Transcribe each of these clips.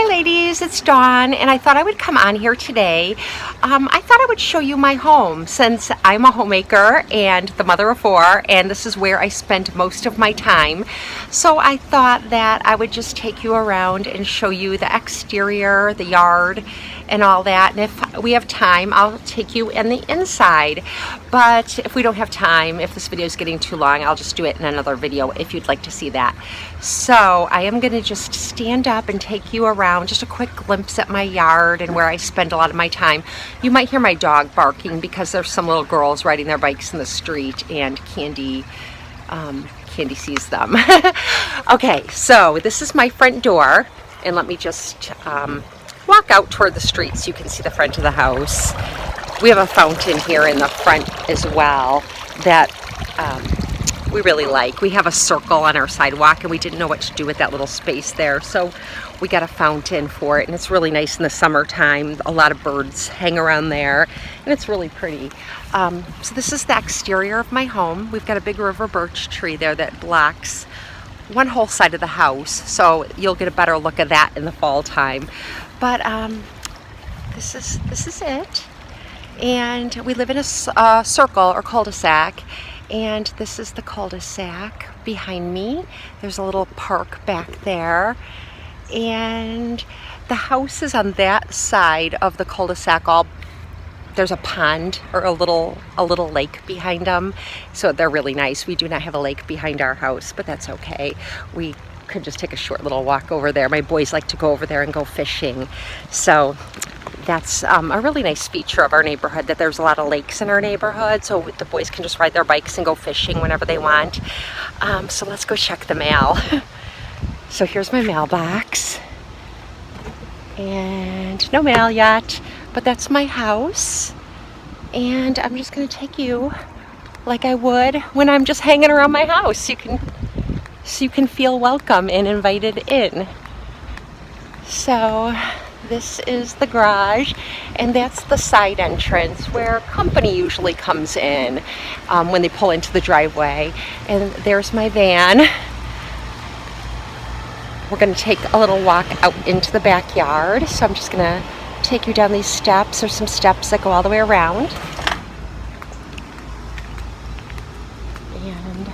Hi ladies, it's Dawn, and I thought I would come on here today. I thought I would show you my home since I'm a homemaker and the mother of four, and this is where I spend most of my time. So I thought that I would just take you around and show you the exterior, the yard, and all that. And if we have time, I'll take you in the inside. But if we don't have time, if this video is getting too long, I'll just do it in another video if you'd like to see that. So I am going to just stand up and take you around, just a quick glimpse at my yard and where I spend a lot of my time. You might hear my dog barking because there's some little girls riding their bikes in the street, and Candy sees them. Okay, so this is my front door, and let me just walk out toward the street so you can see the front of the house. We have a fountain here in the front as well that we really like. We have a circle on our sidewalk and we didn't know what to do with that little space there, so we got a fountain for it, and it's really nice in the summertime. A lot of birds hang around there and it's really pretty. So this is the exterior of my home. We've got a big river birch tree there that blocks one whole side of the house, so you'll get a better look at that in the fall time. But this is it, and we live in a circle or cul-de-sac, and this is the cul-de-sac behind me. There's a little park back there, and the house is on that side of the cul-de-sac. There's a pond or a little lake behind them, so they're really nice. We do not have a lake behind our house, but that's okay. We could just take a short little walk over there. My boys like to go over there and go fishing, so that's a really nice feature of our neighborhood, that there's a lot of lakes in our neighborhood, so the boys can just ride their bikes and go fishing whenever they want. So let's go check the mail. So here's my mailbox, and no mail yet, but that's my house, and I'm just going to take you like I would when I'm just hanging around my house. So you can feel welcome and invited in. So this is the garage, and that's the side entrance where company usually comes in when they pull into the driveway. And there's my van. We're going to take a little walk out into the backyard, so I'm just going to take you down these steps. There's some steps that go all the way around. And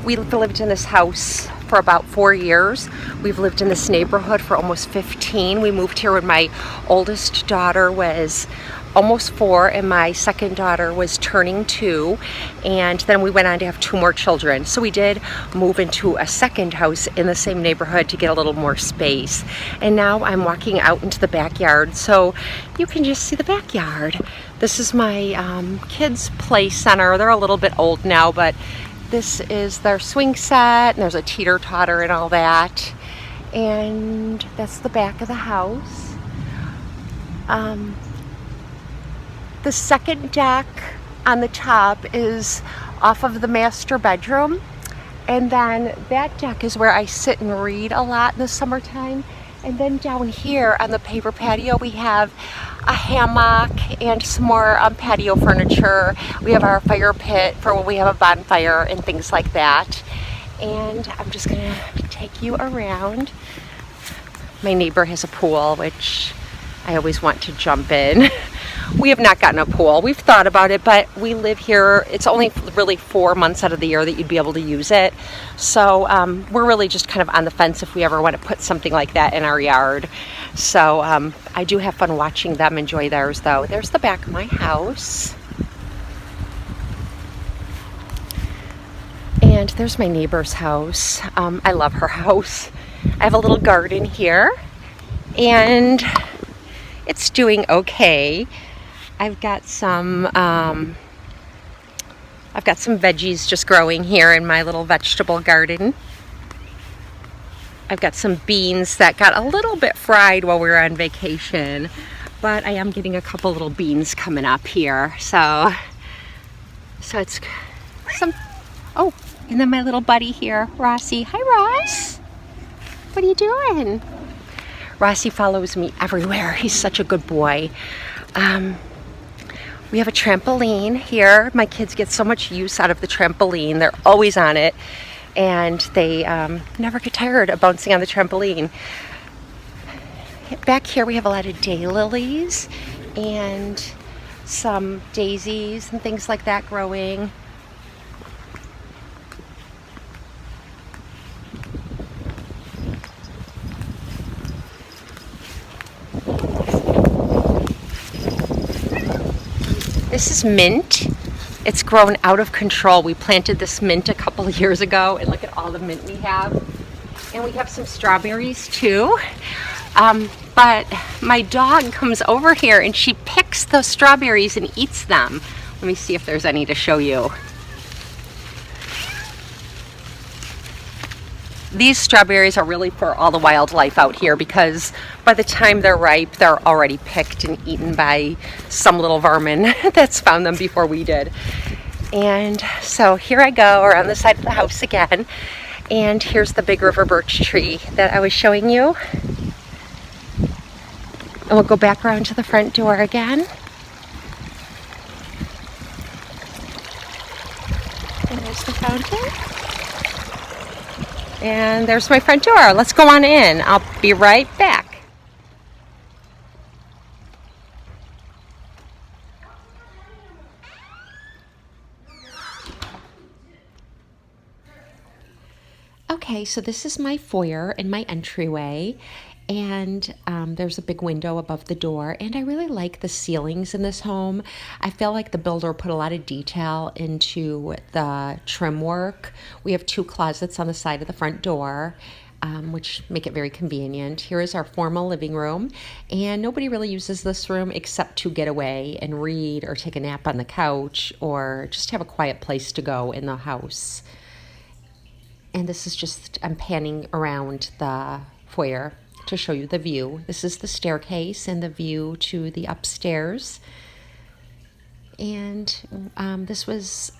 we've lived in this house for about 4 years. We've lived in this neighborhood for almost 15. We moved here when my oldest daughter was almost 4 and my second daughter was turning 2, and then we went on to have 2 more children. So we did move into a second house in the same neighborhood to get a little more space. And now I'm walking out into the backyard so you can just see the backyard. This is my kids' play center. They're a little bit old now, but this is their swing set, and there's a teeter-totter and all that. And that's the back of the house. The second deck on the top is off of the master bedroom, and then that deck is where I sit and read a lot in the summertime. And then down here on the paper patio we have a hammock and some more patio furniture. We have our fire pit for when we have a bonfire and things like that. And I'm just gonna take you around. My neighbor has a pool, which I always want to jump in. We have not gotten a pool. We've thought about it, but we live here. It's only really 4 months out of the year that you'd be able to use it. So we're really just kind of on the fence if we ever want to put something like that in our yard. So I do have fun watching them enjoy theirs, though. There's the back of my house. And there's my neighbor's house. I love her house. I have a little garden here, and it's doing okay. I've got some veggies just growing here in my little vegetable garden. I've got some beans that got a little bit fried while we were on vacation, but I am getting a couple little beans coming up here. So it's some, oh, and then my little buddy here, Rossi. Hi, Ross. What are you doing? Rossi follows me everywhere. He's such a good boy. We have a trampoline here. My kids get so much use out of the trampoline. They're always on it. and they never get tired of bouncing on the trampoline. Back here we have a lot of daylilies and some daisies and things like that growing. This is mint. It's grown out of control. We planted this mint a couple of years ago, and look at all the mint we have. And we have some strawberries too. But my dog comes over here and she picks the strawberries and eats them. Let me see if there's any to show you. These strawberries are really for all the wildlife out here, because by the time they're ripe, they're already picked and eaten by some little vermin that's found them before we did. And so here I go around the side of the house again. And here's the big river birch tree that I was showing you. And we'll go back around to the front door again. And there's the fountain. And there's my front door. Let's go on in. I'll be right back. Okay, so this is my foyer and my entryway, and there's a big window above the door, and I really like the ceilings in this home. I feel like the builder put a lot of detail into the trim work. We have 2 closets on the side of the front door, which make it very convenient. Here is our formal living room, and nobody really uses this room except to get away and read or take a nap on the couch or just have a quiet place to go in the house. And this is just, I'm panning around the foyer to show you the view. This is the staircase and the view to the upstairs. And this was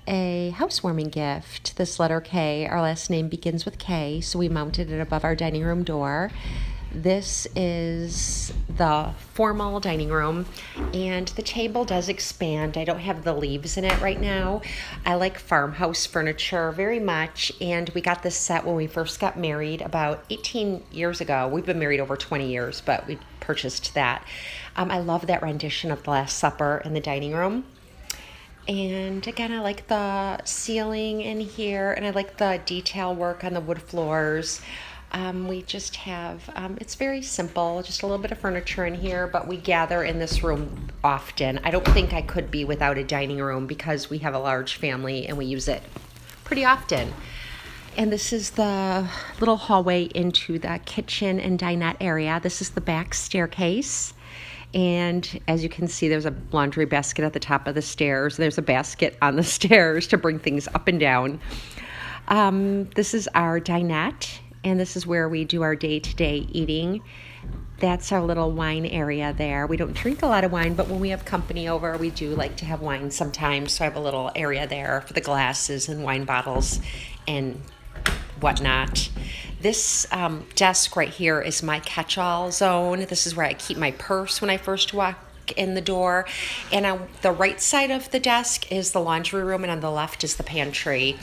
a housewarming gift. This letter K, our last name begins with K, so we mounted it above our dining room door. This is the formal dining room, and the table does expand. I don't have the leaves in it right now. I like farmhouse furniture very much, and we got this set when we first got married about 18 years ago. We've been married over 20 years, but we purchased that. I love that rendition of the Last Supper in the dining room. And again, I like the ceiling in here, and I like the detail work on the wood floors. We just have, it's very simple, just a little bit of furniture in here, but we gather in this room often. I don't think I could be without a dining room because we have a large family and we use it pretty often. And this is the little hallway into the kitchen and dinette area. This is the back staircase. And as you can see, there's a laundry basket at the top of the stairs. There's a basket on the stairs to bring things up and down. This is our dinette. And this is where we do our day-to-day eating. That's our little wine area there. We don't drink a lot of wine, but when we have company over, we do like to have wine sometimes. So I have a little area there for the glasses and wine bottles and whatnot. This desk right here is my catch-all zone. This is where I keep my purse when I first walk in the door. And on the right side of the desk is the laundry room, and on the left is the pantry.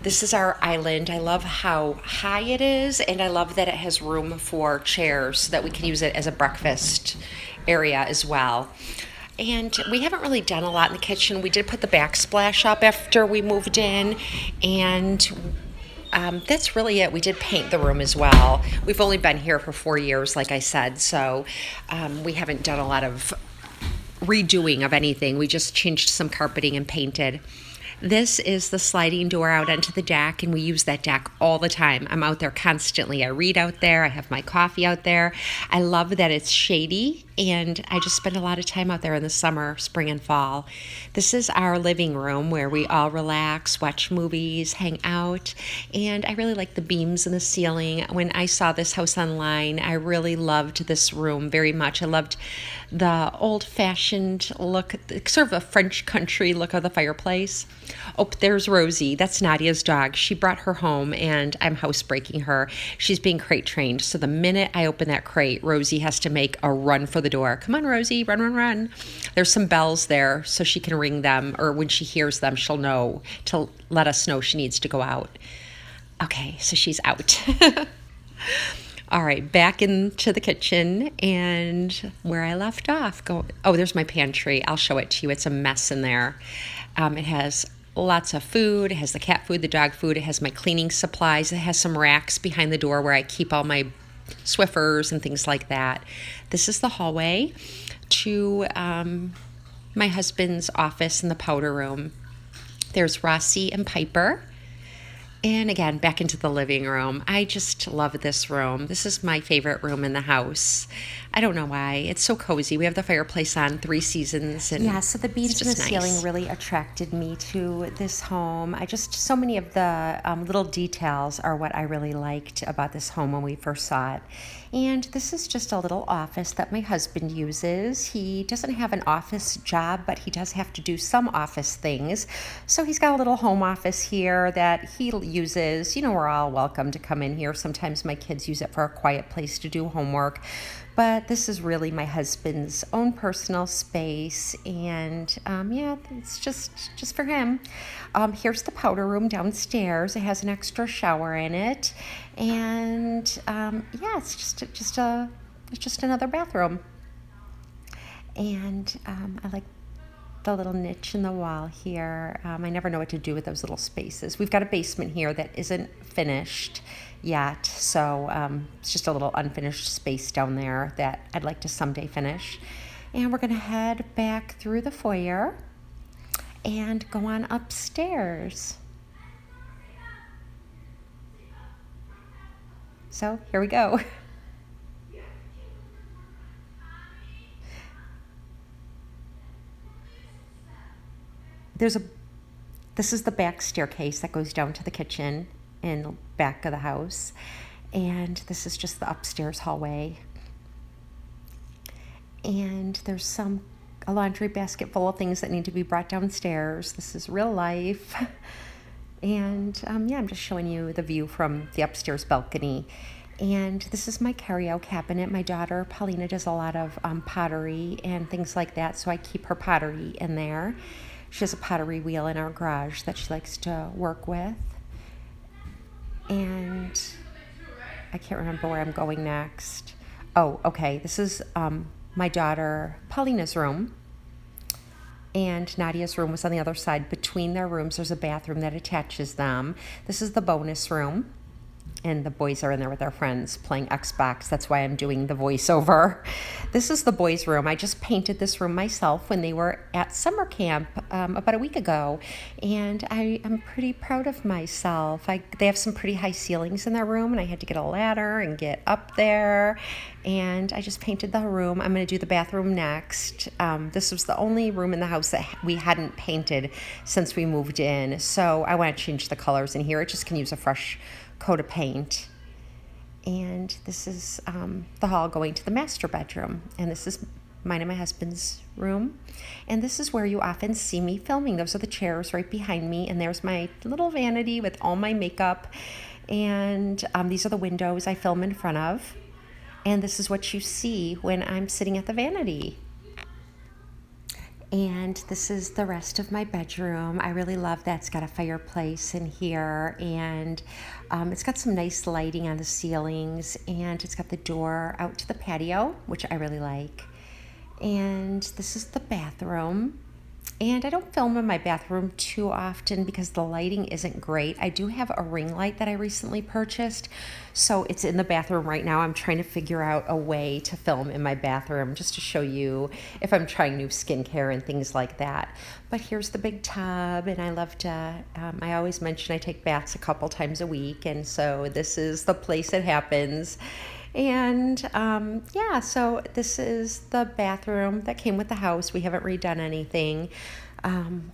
This is our island. I love how high it is, and I love that it has room for chairs so that we can use it as a breakfast area as well. And we haven't really done a lot in the kitchen. We did put the backsplash up after we moved in, and that's really it. We did paint the room as well. We've only been here for 4 years, like I said, so we haven't done a lot of redoing of anything. We just changed some carpeting and painted. This is the sliding door out onto the deck, and we use that deck all the time. I'm out there constantly. I read out there. I have my coffee out there. I love that it's shady, and I just spend a lot of time out there in the summer, spring, and fall. This is our living room where we all relax, watch movies, hang out, and I really like the beams in the ceiling. When I saw this house online, I really loved this room very much. I loved the old-fashioned look, sort of a French country look of the fireplace. Oh, there's Rosie. That's Nadia's dog. She brought her home, and I'm housebreaking her. She's being crate trained, so the minute I open that crate, Rosie has to make a run for the door. Come on, Rosie, run, run, run. There's some bells there, so she can ring them, or when she hears them, she'll know to let us know she needs to go out. Okay, so she's out. All right, back into the kitchen and where I left off. Oh, there's my pantry. I'll show it to you. It's a mess in there. It has lots of food. It has the cat food, the dog food. It has my cleaning supplies. It has some racks behind the door where I keep all my Swiffers and things like that. This is the hallway to my husband's office in the powder room. There's Rossi and Piper. And again, back into the living room. I just love this room. This is my favorite room in the house. I don't know why. It's so cozy. We have the fireplace on 3 seasons. And yeah, so the beads in the ceiling really attracted me to this home. So many of the little details are what I really liked about this home when we first saw it. And this is just a little office that my husband uses. He doesn't have an office job, but he does have to do some office things. So he's got a little home office here that he uses. We're all welcome to come in here. Sometimes my kids use it for a quiet place to do homework. But this is really my husband's own personal space, and yeah, it's just for him. Here's the powder room downstairs. It has an extra shower in it, and yeah, it's just another bathroom. And I like the little niche in the wall here. I never know what to do with those little spaces. We've got a basement here that isn't finished yet, so it's just a little unfinished space down there that I'd like to someday finish. And we're gonna head back through the foyer and go on upstairs. So here we go. This is the back staircase that goes down to the kitchen in the back of the house, and this is just the upstairs hallway. And there's a laundry basket full of things that need to be brought downstairs. This is real life. And yeah, I'm just showing you the view from the upstairs balcony. And this is my carry-out cabinet. My daughter Paulina does a lot of pottery and things like that, so I keep her pottery in there. She has a pottery wheel in our garage that she likes to work with. And I can't remember where I'm going next. Oh, okay. This is my daughter Paulina's room. And Nadia's room was on the other side. Between their rooms, there's a bathroom that attaches them. This is the bonus room. And the boys are in there with their friends playing Xbox. That's why I'm doing the voiceover. This is the boys' room. I just painted this room myself when they were at summer camp about a week ago. And I am pretty proud of myself. They have some pretty high ceilings in their room, and I had to get a ladder and get up there. And I just painted the room. I'm going to do the bathroom next. This was the only room in the house that we hadn't painted since we moved in. So I want to change the colors in here. It just can use a fresh coat of paint. And this is the hall going to the master bedroom, and this is mine and my husband's room. And this is where you often see me filming. Those are the chairs right behind me, and there's my little vanity with all my makeup. And these are the windows I film in front of, and this is what you see when I'm sitting at the vanity. And this is the rest of my bedroom. I really love that. It's got a fireplace in here, and it's got some nice lighting on the ceilings, and it's got the door out to the patio, which I really like. And this is the bathroom. And I don't film in my bathroom too often because the lighting isn't great. I do have a ring light that I recently purchased, so it's in the bathroom right now. I'm trying to figure out a way to film in my bathroom just to show you if I'm trying new skincare and things like that. But here's the big tub, and I love to, I always mention I take baths a couple times a week, and so this is the place it happens. And yeah, so this is the bathroom that came with the house. We haven't redone anything.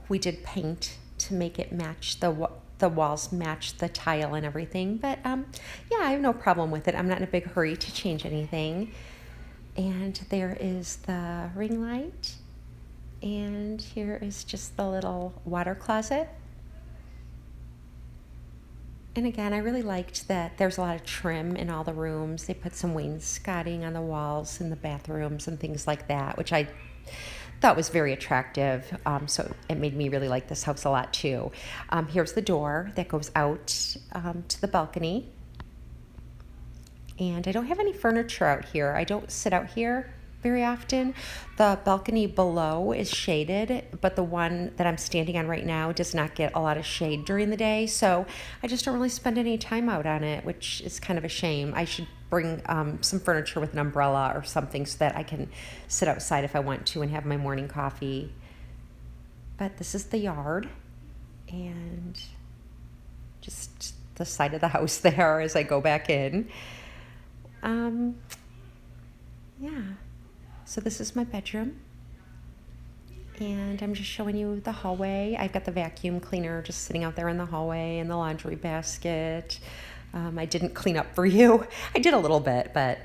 We did paint to make it match the walls match the tile and everything. But yeah, I have no problem with it. I'm not in a big hurry to change anything. And there is the ring light. And here is just the little water closet. And again, I really liked that there's a lot of trim in all the rooms. They put some wainscoting on the walls in the bathrooms and things like that, which thought was very attractive. So it made me really like this house a lot too. Here's the door that goes out to the balcony. And I don't have any furniture out here. I don't sit out here very often. The balcony below is shaded, but the one that I'm standing on right now does not get a lot of shade during the day, so I just don't really spend any time out on it, which is kind of a shame. I should bring some furniture with an umbrella or something so that I can sit outside if I want to and have my morning coffee. But this is the yard, and just the side of the house there as I go back in. Yeah. So this is my bedroom, and I'm just showing you the hallway. I've got the vacuum cleaner just sitting out there in the hallway and the laundry basket. I didn't clean up for you. I did a little bit, but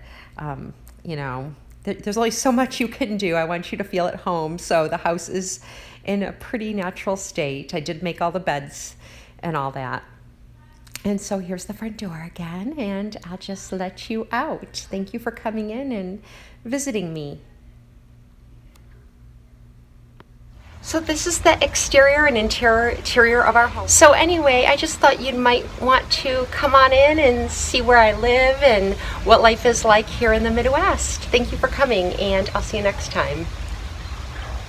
you know, there's only so much you can do. I want you to feel at home. So the house is in a pretty natural state. I did make all the beds and all that. And so here's the front door again, and I'll just let you out. Thank you for coming in and visiting me. So this is the exterior and interior of our home. So anyway, I just thought you might want to come on in and see where I live and what life is like here in the Midwest. Thank you for coming, and I'll see you next time.